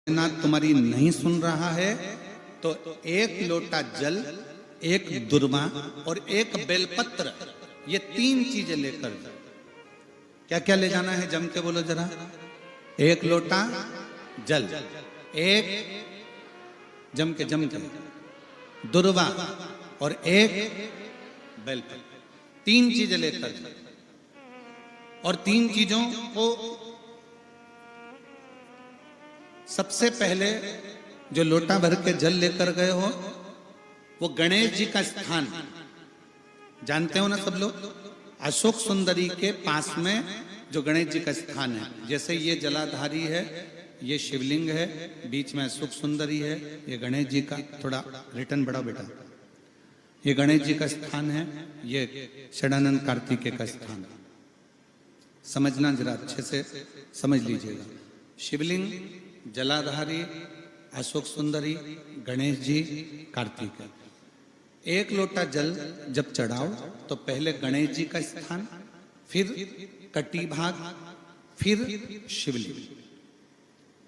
ना तुम्हारी नहीं सुन रहा है तो एक लोटा जल, एक दुर्वा और एक बेलपत्र, ये तीन चीजें लेकर जाओ। क्या क्या ले जाना है जम के बोलो जरा। एक लोटा जल, एक जम के दुर्वा और एक बेलपत्र, तीन चीजें लेकर जाओ। और तीन चीजों को सबसे पहले जो लोटा भर के जल लेकर गए हो वो गणेश जी का स्थान जानते हो ना सब लोग। अशोक सुंदरी के पास में जो गणेश जी का स्थान है, जैसे ये जलाधारी है, ये शिवलिंग है, बीच में अशोक सुंदरी है, ये गणेश जी का, थोड़ा रिटर्न बढ़ाओ बेटा, ये गणेश जी का स्थान है, ये षडानंद कार्तिकेय का स्थान है। समझना जरा अच्छे से समझ लीजिएगा। शिवलिंग, जलाधारी, अशोक सुंदरी, गणेश जी, कार्तिक। एक लोटा जल जब चढ़ाओ तो पहले गणेश जी का स्थान, फिर कटी भाग, फिर शिवलिंग।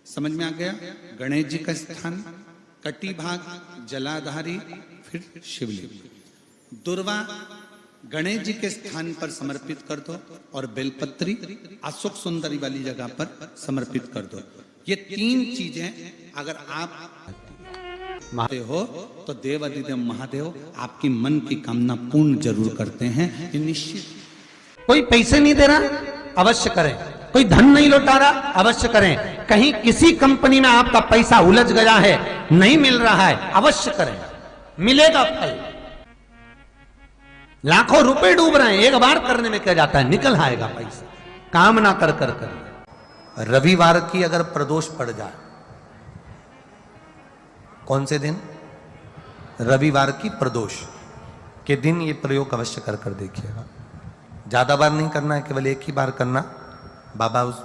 समझ में आ गया? गणेश जी का स्थान, कटी भाग, जलाधारी, फिर शिवलिंग। दुर्वा गणेश जी के स्थान पर समर्पित कर दो और बेलपत्री अशोक सुंदरी वाली जगह पर समर्पित कर दो। ये तीन चीजें अगर आप महादेव हो तो देवाधिदेव महादेव आपकी मन की कामना पूर्ण जरूर करते हैं, ये निश्चित। कोई पैसे नहीं दे रहा, अवश्य करें। कोई धन नहीं लौटा रहा, अवश्य करें। कहीं किसी कंपनी में आपका पैसा उलझ गया है, नहीं मिल रहा है, अवश्य करें, मिलेगा फल। लाखों रुपए डूब रहे हैं, एक बार करने में क्या जाता है, निकल आएगा पैसा। काम ना कर कर कर। रविवार की अगर प्रदोष पड़ जाए, कौन से दिन? रविवार की प्रदोष के दिन ये प्रयोग अवश्य कर कर देखिएगा। ज्यादा बार नहीं करना है, केवल एक ही बार करना, बाबा उस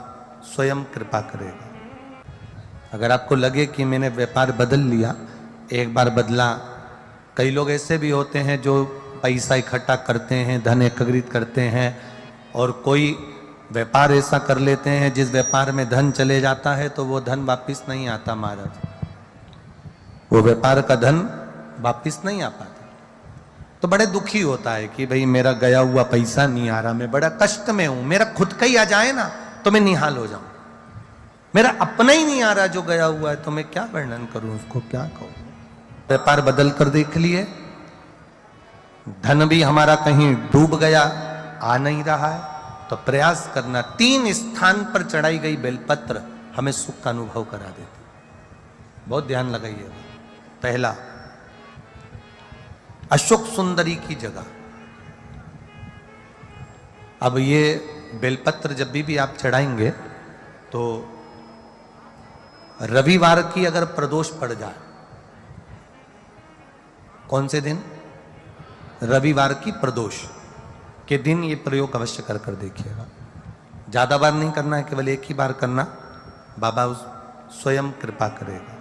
स्वयं कृपा करेगा। अगर आपको लगे कि मैंने व्यापार बदल लिया, एक बार बदला, कई लोग ऐसे भी होते हैं जो पैसा इकट्ठा करते हैं, धन एकत्रित करते हैं, और कोई व्यापार ऐसा कर लेते हैं जिस व्यापार में धन चले जाता है तो वो धन वापिस नहीं आता महाराज, वो व्यापार का धन वापिस नहीं आ पाता। तो बड़े दुखी होता है कि भाई मेरा गया हुआ पैसा नहीं आ रहा, मैं बड़ा कष्ट में हूं, मेरा खुद का ही आ जाए ना तो मैं निहाल हो जाऊं, मेरा अपना ही नहीं आ रहा जो गया हुआ है, तो मैं क्या वर्णन करूं, उसको क्या कहूं। व्यापार बदल कर देख लिए, धन भी हमारा कहीं डूब गया, आ नहीं रहा है, तो प्रयास करना। तीन स्थान पर चढ़ाई गई बेलपत्र हमें सुख का अनुभव करा देती। बहुत ध्यान लगाइए। पहला, अशोक सुंदरी की जगह। अब ये बेलपत्र जब भी आप चढ़ाएंगे तो रविवार की अगर प्रदोष पड़ जाए, कौन से दिन? रविवार की प्रदोष के दिन ये प्रयोग अवश्य कर कर देखिएगा। ज्यादा बार नहीं करना है, केवल एक ही बार करना, बाबा उस स्वयं कृपा करेगा।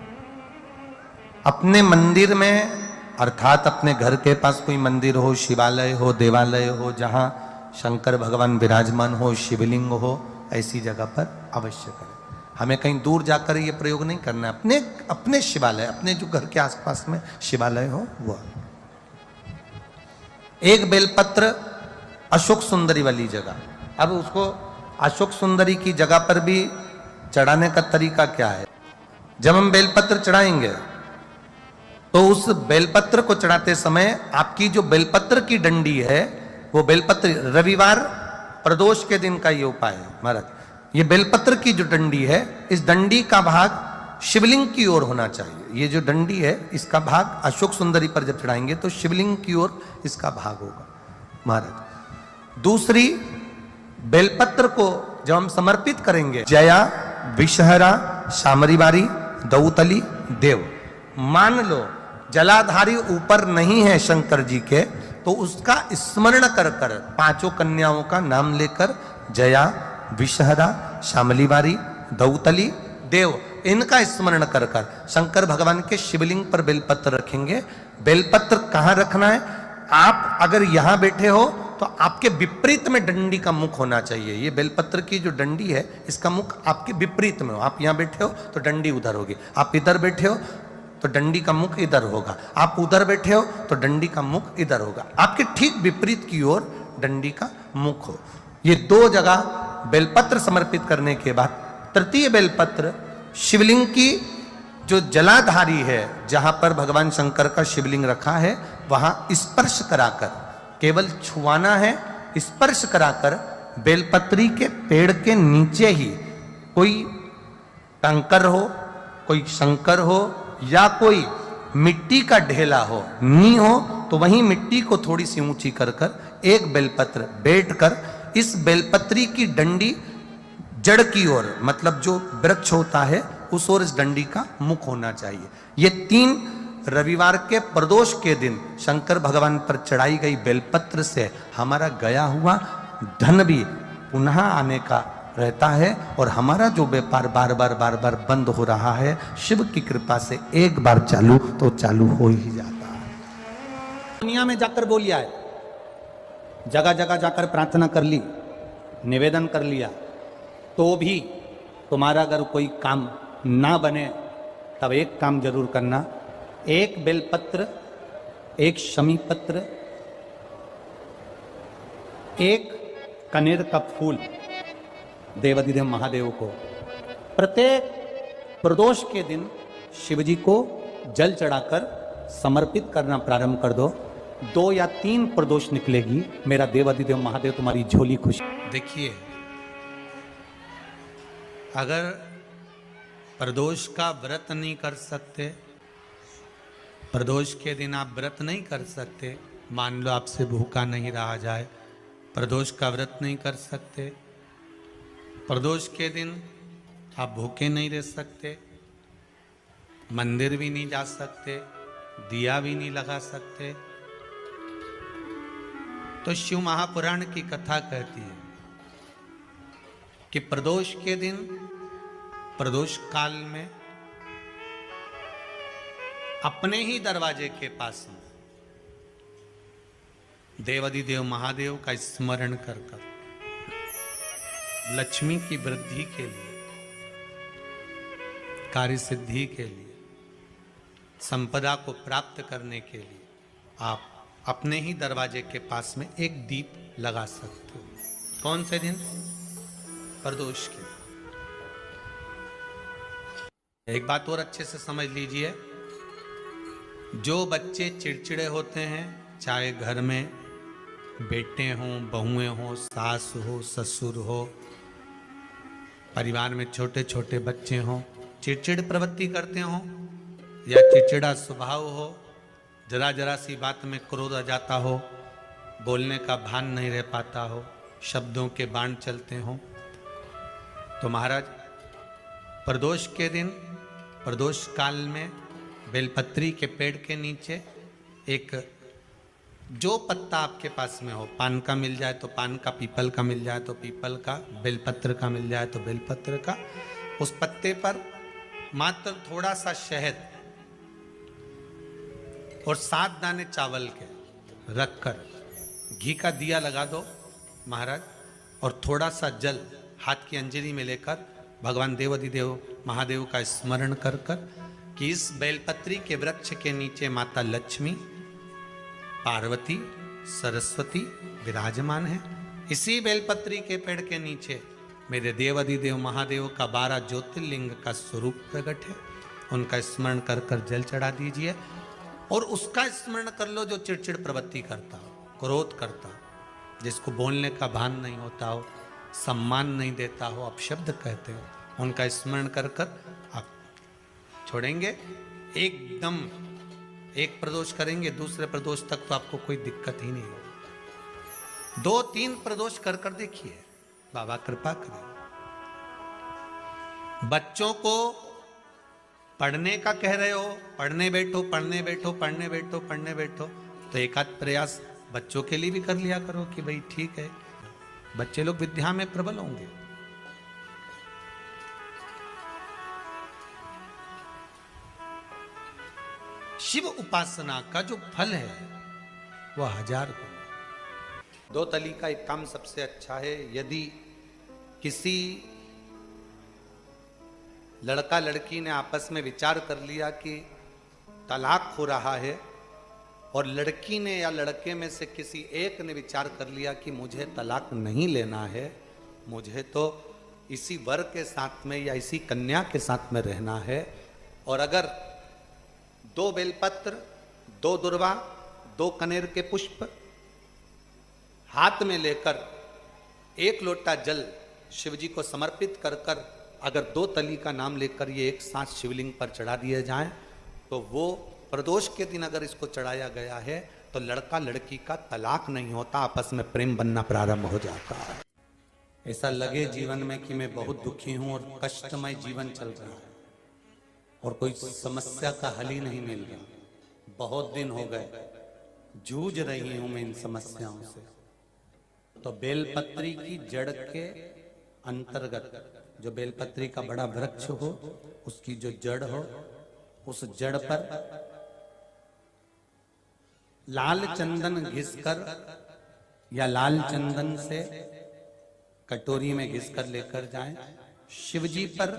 अपने मंदिर में, अर्थात अपने घर के पास कोई मंदिर हो, शिवालय हो, देवालय हो, जहां शंकर भगवान विराजमान हो, शिवलिंग हो, ऐसी जगह पर अवश्य करें। हमें कहीं दूर जाकर ये प्रयोग नहीं करना है, अपने अपने शिवालय, अपने जो घर के आसपास में शिवालय हो वो। एक बेलपत्र अशोक सुंदरी वाली जगह। अब उसको अशोक सुंदरी की जगह पर भी चढ़ाने का तरीका क्या है? जब हम बेलपत्र चढ़ाएंगे तो उस बेलपत्र को चढ़ाते समय आपकी जो बेलपत्र की डंडी है, वो बेलपत्र, रविवार प्रदोष के दिन का ये उपाय है महाराज, ये बेलपत्र की जो डंडी है, इस डंडी का भाग शिवलिंग की ओर होना चाहिए। ये जो डंडी है, इसका भाग अशोक सुंदरी पर जब चढ़ाएंगे तो शिवलिंग की ओर इसका भाग होगा महाराज। दूसरी, बेलपत्र को जब हम समर्पित करेंगे, जया, विषहरा, शामरीबारी, दौतली, देव। मान लो जलाधारी ऊपर नहीं है शंकर जी के, तो उसका स्मरण कर कर, पांचों कन्याओं का नाम लेकर, जया, विषहरा, शामलीबारी, दौतली, देव, इनका स्मरण कर कर शंकर भगवान के शिवलिंग पर बेलपत्र रखेंगे। बेलपत्र कहां रखना है? आप अगर यहां बैठे हो तो आपके विपरीत में डंडी का मुख होना चाहिए। ये बेलपत्र की जो डंडी है इसका मुख आपके विपरीत में हो। आप यहां बैठे हो तो डंडी उधर होगी, आप इधर बैठे हो तो डंडी का मुख इधर होगा, आप उधर बैठे हो तो डंडी का मुख इधर होगा। आपके ठीक विपरीत की ओर डंडी का मुख हो। ये दो जगह बेलपत्र समर्पित करने के बाद तृतीय बेलपत्र शिवलिंग की जो जलाधारी है, जहां पर भगवान शंकर का शिवलिंग रखा है, वहां स्पर्श कराकर, केवल छुआना है, स्पर्श कराकर बेलपत्री के पेड़ के नीचे ही कोई कंकर हो, कोई शंकर हो या कोई मिट्टी का ढेला हो, नी हो, तो वहीं मिट्टी को थोड़ी सी ऊंची कर कर एक बेलपत्र बैठकर इस बेलपत्री की डंडी जड़ की ओर, मतलब जो वृक्ष होता है उस ओर इस डंडी का मुख होना चाहिए। ये 3 रविवार के प्रदोष के दिन शंकर भगवान पर चढ़ाई गई बेलपत्र से हमारा गया हुआ धन भी पुनः आने का रहता है और हमारा जो व्यापार बार बार बंद हो रहा है, शिव की कृपा से एक बार चालू तो चालू हो ही जाता है। दुनिया में जाकर बोलिया है, जगह जगह जाकर प्रार्थना कर ली, निवेदन कर लिया, तो भी तुम्हारा अगर कोई काम ना बने तब एक काम जरूर करना, एक बेलपत्र, एक शमी पत्र, एक कनेर का फूल देवाधिदेव महादेव को प्रत्येक प्रदोष के दिन शिवजी को जल चढ़ाकर समर्पित करना प्रारंभ कर दो। 2 या 3 प्रदोष निकलेगी, मेरा देवाधिदेव महादेव तुम्हारी झोली खुशी। देखिए, अगर प्रदोष का व्रत नहीं कर सकते, प्रदोष के दिन आप व्रत नहीं कर सकते, मान लो आपसे भूखा नहीं रहा जाए, प्रदोष का व्रत नहीं कर सकते, प्रदोष के दिन आप भूखे नहीं रह सकते, मंदिर भी नहीं जा सकते, दिया भी नहीं लगा सकते, तो शिव महापुराण की कथा कहती है कि प्रदोष के दिन, प्रदोष काल में अपने ही दरवाजे के पास में देवाधिदेव महादेव का स्मरण कर कर लक्ष्मी की वृद्धि के लिए, कार्य सिद्धि के लिए, संपदा को प्राप्त करने के लिए आप अपने ही दरवाजे के पास में एक दीप लगा सकते हो। कौन से दिन? प्रदोष के। एक बात और अच्छे से समझ लीजिए, जो बच्चे चिड़चिड़े होते हैं, चाहे घर में बेटे हों, बहुएं हों, सास हो, ससुर हो, परिवार में छोटे छोटे बच्चे हों, चिड़चिड़ प्रवृत्ति करते हों या चिड़चिड़ा स्वभाव हो, जरा जरा सी बात में क्रोध आ जाता हो, बोलने का भान नहीं रह पाता हो, शब्दों के बाण चलते हों, तो महाराज प्रदोष के दिन, प्रदोष काल में बेलपत्री के पेड़ के नीचे एक, जो पत्ता आपके पास में हो, पान का मिल जाए तो पान का, पीपल का मिल जाए तो पीपल का, बेलपत्र का मिल जाए तो बेलपत्र का, उस पत्ते पर मात्र थोड़ा सा शहद और 7 दाने चावल के रखकर घी का दिया लगा दो महाराज, और थोड़ा सा जल हाथ की अंजलि में लेकर भगवान देवाधिदेव महादेव का स्मरण कर कर कि इस बेलपत्री के वृक्ष के नीचे माता लक्ष्मी, पार्वती, सरस्वती विराजमान है। इसी बेलपत्री के पेड़ के नीचे मेरे देवाधिदेव महादेव का 12 ज्योतिर्लिंग का स्वरूप प्रकट है। उनका स्मरण कर कर जल चढ़ा दीजिए और उसका स्मरण कर लो जो चिड़चिड़ प्रवृत्ति करता हो, क्रोध करता हो, जिसको बोलने का भान नहीं होता हो, सम्मान नहीं देता हो, अपशब्द कहते हो, उनका स्मरण कर कर आप छोड़ेंगे। एकदम एक प्रदोष करेंगे, दूसरे प्रदोष तक तो आपको कोई दिक्कत ही नहीं होगी। 2-3 प्रदोष कर कर देखिए, बाबा कृपा करें। बच्चों को पढ़ने का कह रहे हो, पढ़ने बैठो, पढ़ने बैठो, पढ़ने बैठो, पढ़ने बैठो, तो एक आध प्रयास बच्चों के लिए भी कर लिया करो कि भाई ठीक है, बच्चे लोग विद्या में प्रबल होंगे। शिव उपासना का जो फल है वह 1000 गुना। दो तली का एक काम सबसे अच्छा है, यदि किसी लड़का लड़की ने आपस में विचार कर लिया कि तलाक हो रहा है, और लड़की ने या लड़के में से किसी एक ने विचार कर लिया कि मुझे तलाक नहीं लेना है, मुझे तो इसी वर के साथ में या इसी कन्या के साथ में रहना है, और अगर 2 बेलपत्र, 2 दुर्वा, 2 कनेर के पुष्प हाथ में लेकर 1 लोटा जल शिव जी को समर्पित कर कर अगर 2 तली का नाम लेकर ये एक साथ शिवलिंग पर चढ़ा दिए जाएं, तो वो प्रदोष के दिन अगर इसको चढ़ाया गया है तो लड़का लड़की का तलाक नहीं होता, आपस में प्रेम बनना प्रारंभ हो जाता है। ऐसा लगे जीवन में कि मैं बहुत दुखी हूं और कष्टमय जीवन चल रहा है और कोई समस्या का हल ही नहीं मिल रहा, बहुत दिन हो गए जूझ रही हूं मैं इन समस्याओं से, तो बेलपत्री की जड़ के अंतर्गत जो बेलपत्री का बड़ा वृक्ष हो, उसकी जो जड़ हो, उस जड़ पर लाल चंदन घिसकर या लाल चंदन से कटोरी में घिसकर लेकर जाएं। शिव जी पर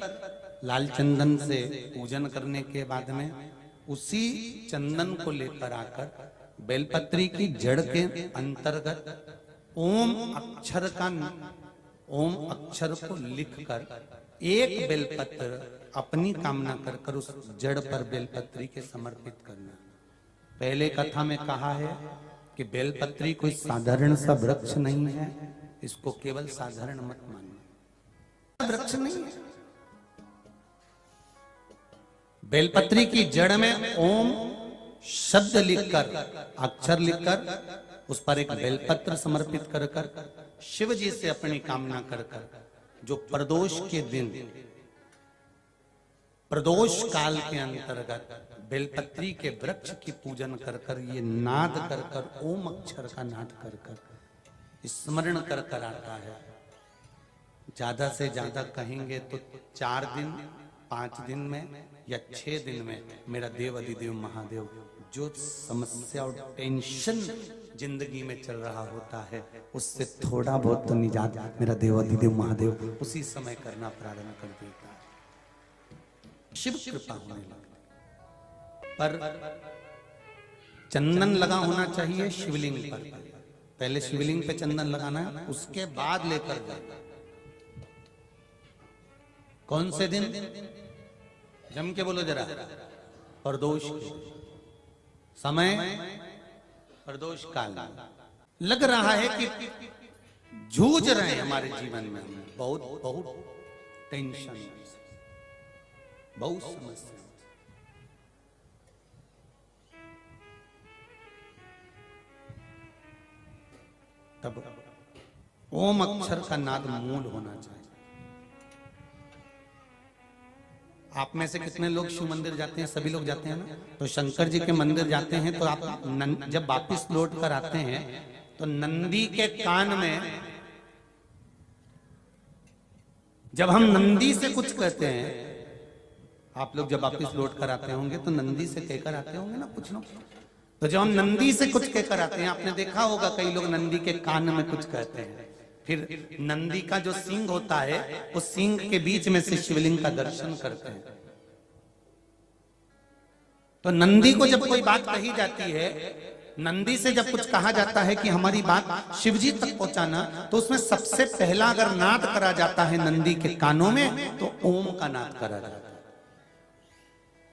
लाल चंदन से पूजन करने के बाद में उसी चंदन को लेकर आकर बेलपत्री की जड़ के अंतर्गत ओम अक्षर को लिखकर एक बेलपत्र अपनी कामना कर कर उस जड़ पर बेलपत्री के समर्पित करना। पहले कथा में कहा है कि बेलपत्री कोई साधारण सा वृक्ष नहीं है, इसको केवल साधारण मत मानना, वृक्ष नहीं है। बेलपत्री की जड़ में ओम शब्द लिखकर, अक्षर लिखकर उस पर एक बेलपत्र समर्पित कर कर शिव जी से अपनी कामना कर कर जो प्रदोष के दिन, प्रदोष काल के अंतर्गत बेलपत्री के वृक्ष की पूजन कर कर ये नाद कर कर ओम अक्षर का नाद कर कर स्मरण कर कर आता है। ज्यादा से ज्यादा कहेंगे तो 4 दिन, 5 दिन में या 6 दिन में मेरा देव अधिदेव महादेव जो समस्या और टेंशन जिंदगी में चल रहा होता है उससे थोड़ा बहुत तो निजात मेरा देव अधिदेव महादेव उसी समय करना प्रारंभ कर देता है। शिव कृपा होने लगती, पर चंदन लगा होना चाहिए शिवलिंग पर। पहले शिवलिंग पे चंदन लगाना है, उसके बाद लेकर जाना। कौन से दिन? जम के बोलो जरा। प्रदोष समय, प्रदोष काल। लग रहा है कि जूझ रहे हैं हमारे जीवन में, बहुत बहुत टेंशन, बहुत समस्या। तब ओम अक्षर का नाद मूल होना चाहिए। आप में से कितने लोग शिव मंदिर जाते हैं? सभी लोग जाते हैं ना। तो शंकर जी के मंदिर जाते हैं तो आप जब वापिस लौट कर आते हैं तो नंदी के कान में, जब हम नंदी से कुछ कहते हैं, आप लोग जब वापिस लौट कर आते होंगे तो नंदी से कहकर आते होंगे ना कुछ लोग। तो जब हम नंदी से कुछ कहकर आते हैं, आपने देखा होगा कई लोग नंदी के कान में कुछ कहते हैं, फिर नंदी का जो सींग होता है उस सींग के बीच में से शिवलिंग का दर्शन करते हैं। तो नंदी को जब कोई बात कही जाती है, नंदी से जब कुछ कहा जाता है कि हमारी बात शिवजी तक पहुंचाना, तो उसमें सबसे पहला अगर नाद करा जाता है नंदी के कानों में तो ओम का नाद करा जाता है।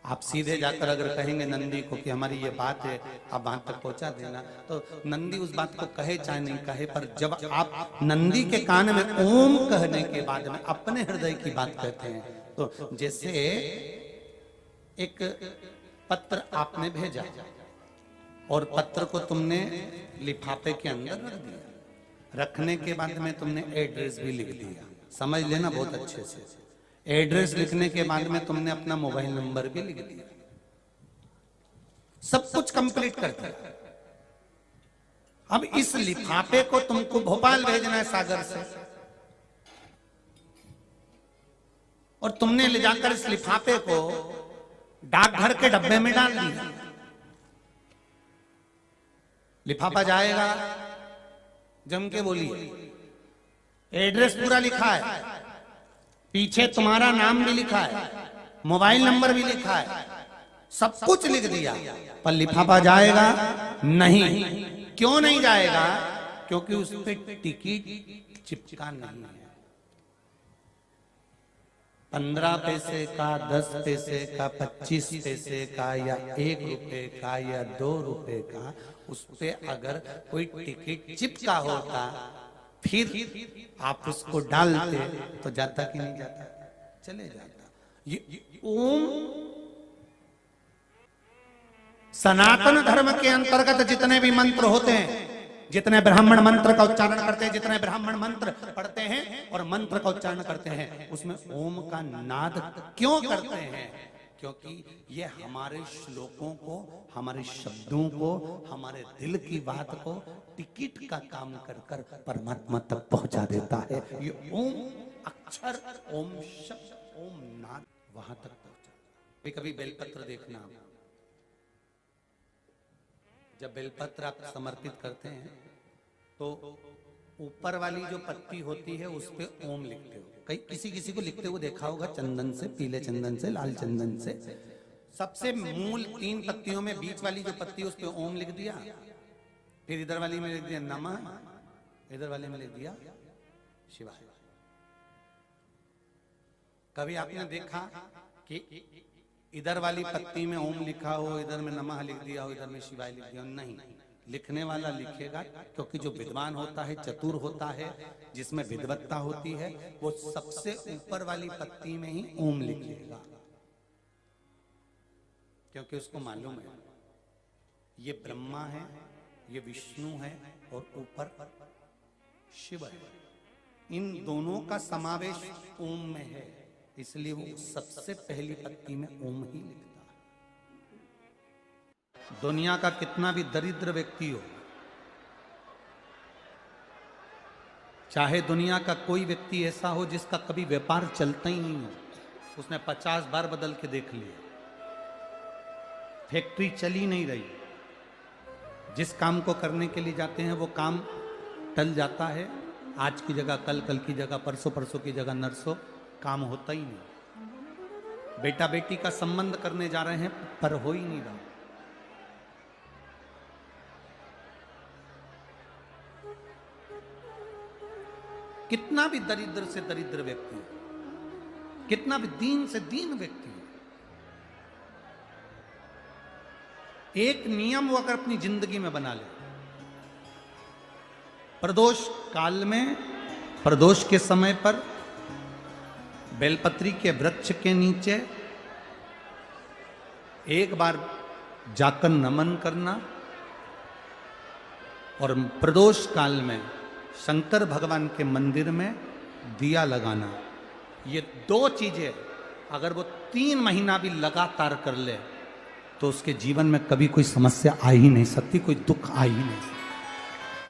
आप सीधे जाकर अगर कहेंगे नंदी को कि हमारी ये बात है, आप वहां तक पहुंचा देना, तो नंदी उस बात को कहे चाहे नहीं कहे, पर जब आप नंदी के कान में ओम कहने के बाद में अपने हृदय की बात कहते हैं, तो जैसे एक पत्र आपने भेजा और पत्र को तुमने लिफाफे के अंदर रख दिया, रखने के बाद में तुमने एड्रेस भी लिख दिया, समझ लेना बहुत अच्छे से। एड्रेस लिखने के बाद में तुमने अपना मोबाइल नंबर भी लिख दिया, सब कुछ कंप्लीट कर दिया। अब इस लिफाफे को तुमको भोपाल भेजना है सागर से, और तुमने ले जाकर इस लिफाफे को डाकघर के डब्बे में डाल दिया। लिफाफा जाएगा, जम के बोलिए। एड्रेस पूरा लिखा है, पीछे तुम्हारा नाम भी लिखा है, मोबाइल नंबर भी लिखा है, सब कुछ लिख दिया, पर लिफाफा जाएगा नहीं। क्यों नहीं जाएगा? क्योंकि उस पे टिकट चिपका नहीं है। 15 पैसे का, 10 पैसे का, 25 पैसे का, या 1 रुपए का, या 2 रुपए का, उस पे अगर कोई टिकट चिपका होता फिर आप उसको डालते तो जाता कि नहीं जाता? चले जाता। ये ओम सनातन धर्म के अंतर्गत जितने भी मंत्र होते हैं, जितने ब्राह्मण मंत्र का उच्चारण करते हैं, जितने ब्राह्मण मंत्र पढ़ते हैं और मंत्र का उच्चारण करते हैं, उसमें ओम का नाद क्यों करते हैं? क्योंकि ये हमारे श्लोकों को, हमारे शब्दों को, हमारे दिल की बात को टिकट का काम कर कर परमात्मा तक पहुंचा देता है। ये ओम अक्षर, ओम शब्द, ओम नाद वहां तक पहुंचा। कभी कभी बेलपत्र देखना, जब बेलपत्र आप समर्पित करते हैं तो ऊपर वाली जो पत्ती होती है उस पे ओम लिखते हो। कई किसी किसी को लिखते हुए देखा होगा, चंदन से, पीले चंदन से, लाल चंदन से। सबसे मूल 3 पत्तियों में बीच वाली जो पत्ती उस पे ओम लिख दिया, फिर इधर वाली में लिख दिया नमः, इधर वाले में लिख दिया शिवाय। कभी आपने देखा कि इधर वाली पत्ती में ओम लिखा हो, इधर में नमः लिख दिया हो, इधर में शिवाय लिख दिया हो? नहीं, लिखने वाला लिखेगा, क्योंकि जो विद्वान होता है, चतुर होता है, जिसमें विद्वत्ता होती है, वो सबसे ऊपर वाली पत्ती में ही ओम लिखेगा, क्योंकि उसको मालूम है ये ब्रह्मा है, ये विष्णु है और ऊपर शिव है। इन दोनों का समावेश ओम में है, इसलिए वो सबसे पहली पत्ती में ओम ही लिखता है। दुनिया का कितना भी दरिद्र व्यक्ति हो, चाहे दुनिया का कोई व्यक्ति ऐसा हो जिसका कभी व्यापार चलता ही नहीं हो, उसने 50 बार बदल के देख लिया, फैक्ट्री चली नहीं रही, जिस काम को करने के लिए जाते हैं वो काम टल जाता है, आज की जगह कल, कल की जगह परसों, परसों की जगह नरसों, काम होता ही नहीं। बेटा बेटी का संबंध करने जा रहे हैं पर हो ही नहीं रहा। कितना भी दरिद्र से दरिद्र व्यक्ति हो, कितना भी दीन से दीन व्यक्ति हो, एक नियम वो अगर अपनी जिंदगी में बना ले, प्रदोष काल में, प्रदोष के समय पर बेलपत्री के वृक्ष के नीचे एक बार जाकर नमन करना और प्रदोष काल में शंकर भगवान के मंदिर में दिया लगाना, ये 2 चीजें अगर वो 3 महीना भी लगातार कर ले तो उसके जीवन में कभी कोई समस्या आ ही नहीं सकती, कोई दुख आ ही नहीं सकता।